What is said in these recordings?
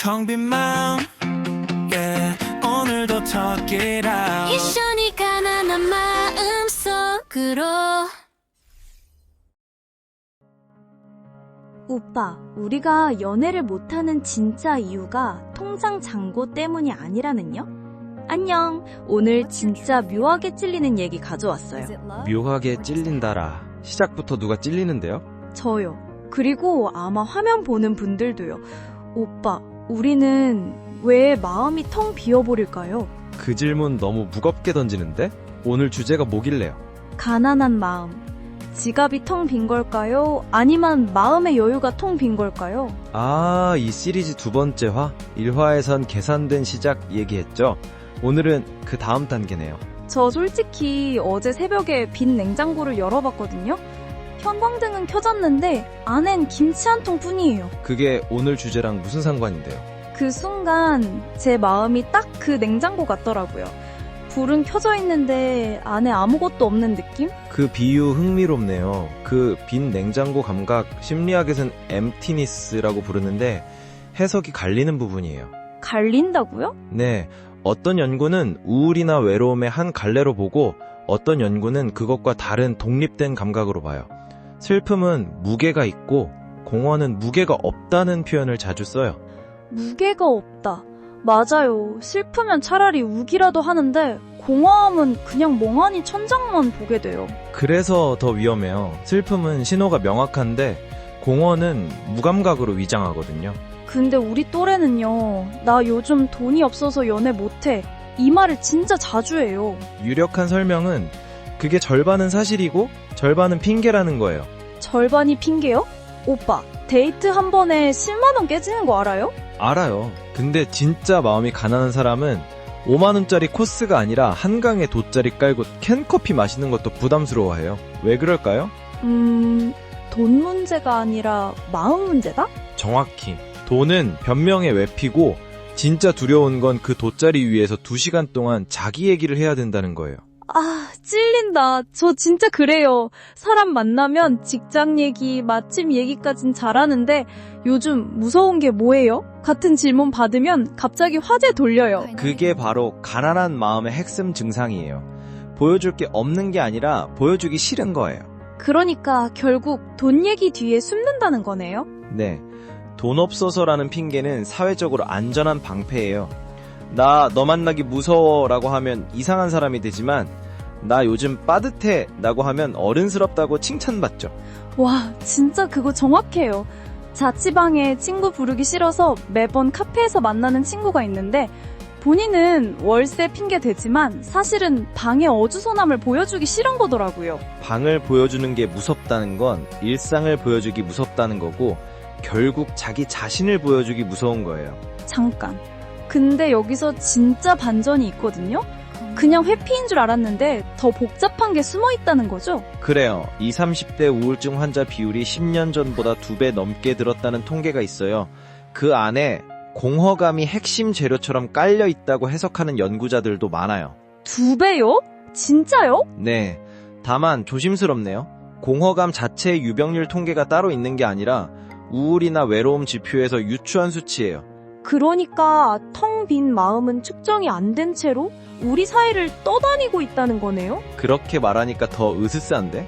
텅 빈 마음 yeah. 오늘도 talk it out 이션이 가난한 마음속으로. 오빠, 우리가 연애를 못하는 진짜 이유가 통장 잔고 때문이 아니라는요? 안녕, 오늘 진짜 묘하게 찔리는 얘기 가져왔어요. 묘하게 찔린다라. 시작부터 누가 찔리는데요? 저요. 그리고 아마 화면 보는 분들도요. 오빠, 우리는 왜 마음이 텅 비어버릴까요? 그 질문 너무 무겁게 던지는데? 오늘 주제가 뭐길래요? 가난한 마음. 지갑이 텅 빈 걸까요? 아니면 마음의 여유가 텅 빈 걸까요? 아, 이 시리즈 두 번째 화? 1화에선 계산된 시작 얘기했죠? 오늘은 그 다음 단계네요. 저 솔직히 어제 새벽에 빈 냉장고를 열어봤거든요. 형광등은 켜졌는데 안엔 김치 한 통 뿐이에요. 그게 오늘 주제랑 무슨 상관인데요? 그 순간 제 마음이 딱 그 냉장고 같더라고요. 불은 켜져 있는데 안에 아무것도 없는 느낌? 그 비유 흥미롭네요. 그 빈 냉장고 감각, 심리학에선 emptiness라고 부르는데 해석이 갈리는 부분이에요. 갈린다고요? 네, 어떤 연구는 우울이나 외로움의 한 갈래로 보고 어떤 연구는 그것과 다른 독립된 감각으로 봐요. 슬픔은 무게가 있고 공허는 무게가 없다는 표현을 자주 써요. 무게가 없다. 맞아요. 슬프면 차라리 우기라도 하는데 공허함은 그냥 멍하니 천장만 보게 돼요. 그래서 더 위험해요. 슬픔은 신호가 명확한데 공허는 무감각으로 위장하거든요. 근데 우리 또래는요. 나 요즘 돈이 없어서 연애 못해. 이 말을 진짜 자주 해요. 유력한 설명은 그게 절반은 사실이고 절반은 핑계라는 거예요. 절반이 핑계요? 오빠, 데이트 한 번에 10만 원 깨지는 거 알아요? 알아요. 근데 진짜 마음이 가난한 사람은 5만 원짜리 코스가 아니라 한강에 돗자리 깔고 캔커피 마시는 것도 부담스러워해요. 왜 그럴까요? 돈 문제가 아니라 마음 문제다? 정확히. 돈은 변명의 외피고 진짜 두려운 건 그 돗자리 위에서 2시간 동안 자기 얘기를 해야 된다는 거예요. 아, 찔린다. 저 진짜 그래요. 사람 만나면 직장 얘기, 마침 얘기까진 잘하는데 요즘 무서운 게 뭐예요? 같은 질문 받으면 갑자기 화제 돌려요. 그게 바로 가난한 마음의 핵심 증상이에요. 보여줄 게 없는 게 아니라 보여주기 싫은 거예요. 그러니까 결국 돈 얘기 뒤에 숨는다는 거네요. 네. 돈 없어서라는 핑계는 사회적으로 안전한 방패예요. 나 너 만나기 무서워 라고 하면 이상한 사람이 되지만 나 요즘 빠듯해 라고 하면 어른스럽다고 칭찬받죠. 와, 진짜 그거 정확해요. 자취방에 친구 부르기 싫어서 매번 카페에서 만나는 친구가 있는데 본인은 월세 핑계 대지만 사실은 방의 어주선함을 보여주기 싫은 거더라고요. 방을 보여주는 게 무섭다는 건 일상을 보여주기 무섭다는 거고 결국 자기 자신을 보여주기 무서운 거예요. 잠깐. 근데 여기서 진짜 반전이 있거든요? 그냥 회피인 줄 알았는데 더 복잡한 게 숨어 있다는 거죠? 그래요. 20, 30대 우울증 환자 비율이 10년 전보다 2배 넘게 늘었다는 통계가 있어요. 그 안에 공허감이 핵심 재료처럼 깔려 있다고 해석하는 연구자들도 많아요. 2배요? 진짜요? 네. 다만 조심스럽네요. 공허감 자체의 유병률 통계가 따로 있는 게 아니라 우울이나 외로움 지표에서 유추한 수치예요. 그러니까 텅 빈 마음은 측정이 안 된 채로 우리 사이를 떠다니고 있다는 거네요? 그렇게 말하니까 더 으스스한데?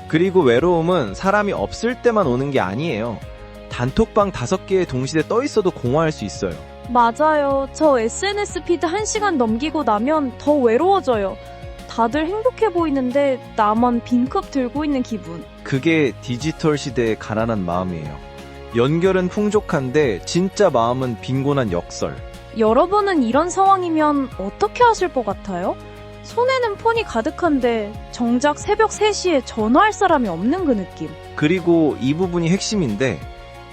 그리고 외로움은 사람이 없을 때만 오는 게 아니에요. 단톡방 5개에 동시에 떠 있어도 공허할 수 있어요. 맞아요. 저 SNS 피드 1시간 넘기고 나면 더 외로워져요. 다들 행복해 보이는데 나만 빈컵 들고 있는 기분. 그게 디지털 시대의 가난한 마음이에요. 연결은 풍족한데 진짜 마음은 빈곤한 역설. 여러분은 이런 상황이면 어떻게 하실 것 같아요? 손에는 폰이 가득한데 정작 새벽 3시에 전화할 사람이 없는 그 느낌. 그리고 이 부분이 핵심인데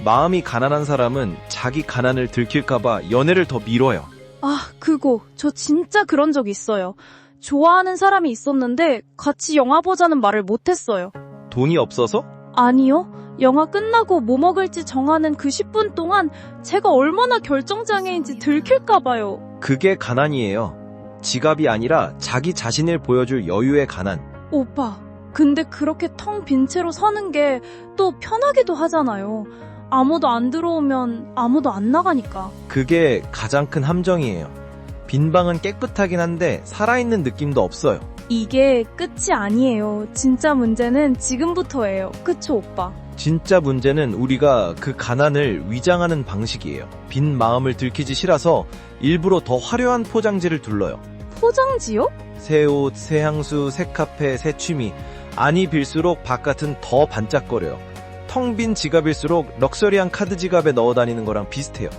마음이 가난한 사람은 자기 가난을 들킬까봐 연애를 더 미뤄요. 아, 그거 저 진짜 그런 적 있어요. 좋아하는 사람이 있었는데 같이 영화 보자는 말을 못했어요. 돈이 없어서? 아니요. 영화 끝나고 뭐 먹을지 정하는 그 10분 동안 제가 얼마나 결정장애인지 들킬까봐요. 그게 가난이에요. 지갑이 아니라 자기 자신을 보여줄 여유의 가난. 오빠, 근데 그렇게 텅 빈 채로 사는 게 또 편하기도 하잖아요. 아무도 안 들어오면 아무도 안 나가니까. 그게 가장 큰 함정이에요. 빈 방은 깨끗하긴 한데 살아있는 느낌도 없어요. 이게 끝이 아니에요. 진짜 문제는 지금부터예요. 그쵸, 오빠? 진짜 문제는 우리가 그 가난을 위장하는 방식이에요. 빈 마음을 들키기 싫어서 일부러 더 화려한 포장지를 둘러요. 포장지요? 새 옷, 새 향수, 새 카페, 새 취미. 안이 빌수록 바깥은 더 반짝거려요. 텅 빈 지갑일수록 럭셔리한 카드 지갑에 넣어 다니는 거랑 비슷해요.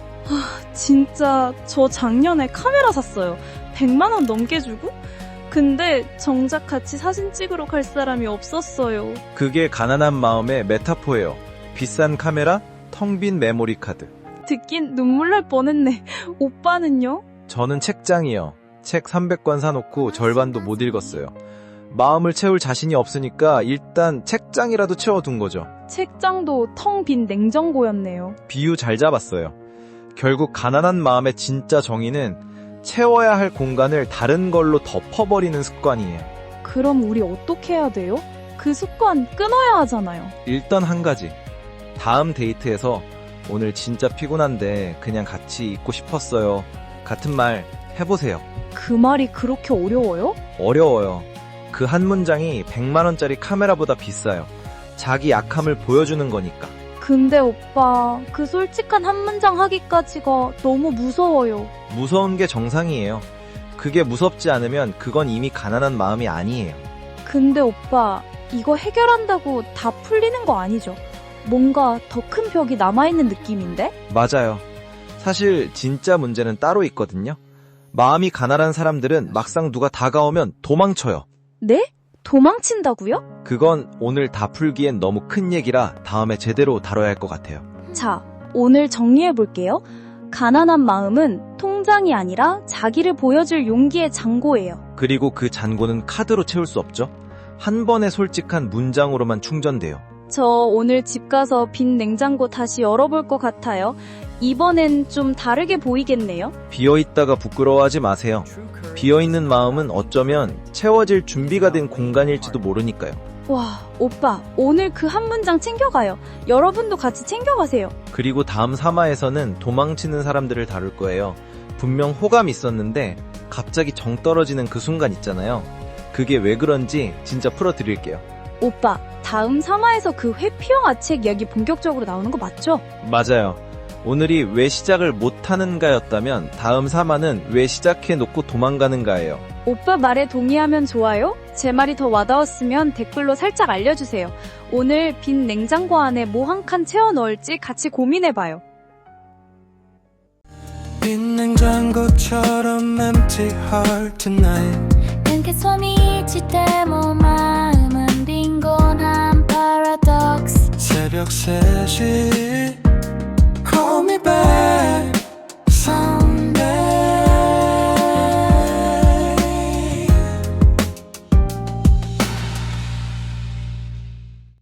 진짜 저 작년에 카메라 샀어요. 100만 원 넘게 주고? 근데 정작 같이 사진 찍으러 갈 사람이 없었어요. 그게 가난한 마음의 메타포예요. 비싼 카메라, 텅 빈 메모리 카드. 듣긴 눈물 날 뻔했네. 오빠는요? 저는 책장이요. 책 300권 사놓고 절반도 못 읽었어요. 마음을 채울 자신이 없으니까 일단 책장이라도 채워둔 거죠. 책장도 텅 빈 냉장고였네요. 비유 잘 잡았어요. 결국 가난한 마음의 진짜 정의는 채워야 할 공간을 다른 걸로 덮어버리는 습관이에요. 그럼 우리 어떻게 해야 돼요? 그 습관 끊어야 하잖아요. 일단 한 가지. 다음 데이트에서 오늘 진짜 피곤한데 그냥 같이 있고 싶었어요. 같은 말 해보세요. 그 말이 그렇게 어려워요? 어려워요. 그 한 문장이 100만 원짜리 카메라보다 비싸요. 자기 약함을 보여주는 거니까. 근데 오빠, 그 솔직한 한 문장 하기까지가 너무 무서워요. 무서운 게 정상이에요. 그게 무섭지 않으면 그건 이미 가난한 마음이 아니에요. 근데 오빠, 이거 해결한다고 다 풀리는 거 아니죠? 뭔가 더 큰 벽이 남아있는 느낌인데? 맞아요. 사실 진짜 문제는 따로 있거든요. 마음이 가난한 사람들은 막상 누가 다가오면 도망쳐요. 네? 도망친다고요? 그건 오늘 다 풀기엔 너무 큰 얘기라 다음에 제대로 다뤄야 할 것 같아요. 자, 오늘 정리해볼게요. 가난한 마음은 통장이 아니라 자기를 보여줄 용기의 잔고예요. 그리고 그 잔고는 카드로 채울 수 없죠. 한 번의 솔직한 문장으로만 충전돼요. 저 오늘 집 가서 빈 냉장고 다시 열어볼 것 같아요. 이번엔 좀 다르게 보이겠네요. 비어있다가 부끄러워하지 마세요. 비어있는 마음은 어쩌면 채워질 준비가 된 공간일지도 모르니까요. 와, 오빠, 오늘 그 한 문장 챙겨가요. 여러분도 같이 챙겨가세요. 그리고 다음 3화에서는 도망치는 사람들을 다룰 거예요. 분명 호감 있었는데 갑자기 정 떨어지는 그 순간 있잖아요. 그게 왜 그런지 진짜 풀어드릴게요. 오빠, 다음 3화에서 그 회피영화 책 이야기 본격적으로 나오는 거 맞죠? 맞아요. 오늘이 왜 시작을 못하는가였다면 다음 3화는 왜 시작해놓고 도망가는가예요. 오빠 말에 동의하면 좋아요. 제 말이 더 와닿았으면 댓글로 살짝 알려주세요. 오늘 빈 냉장고 안에 뭐 한 칸 채워 넣을지 같이 고민해봐요. 빈 냉장고처럼 empty heart tonight. 分けそうに散っても마음은 빈곤한 paradox 새벽 3시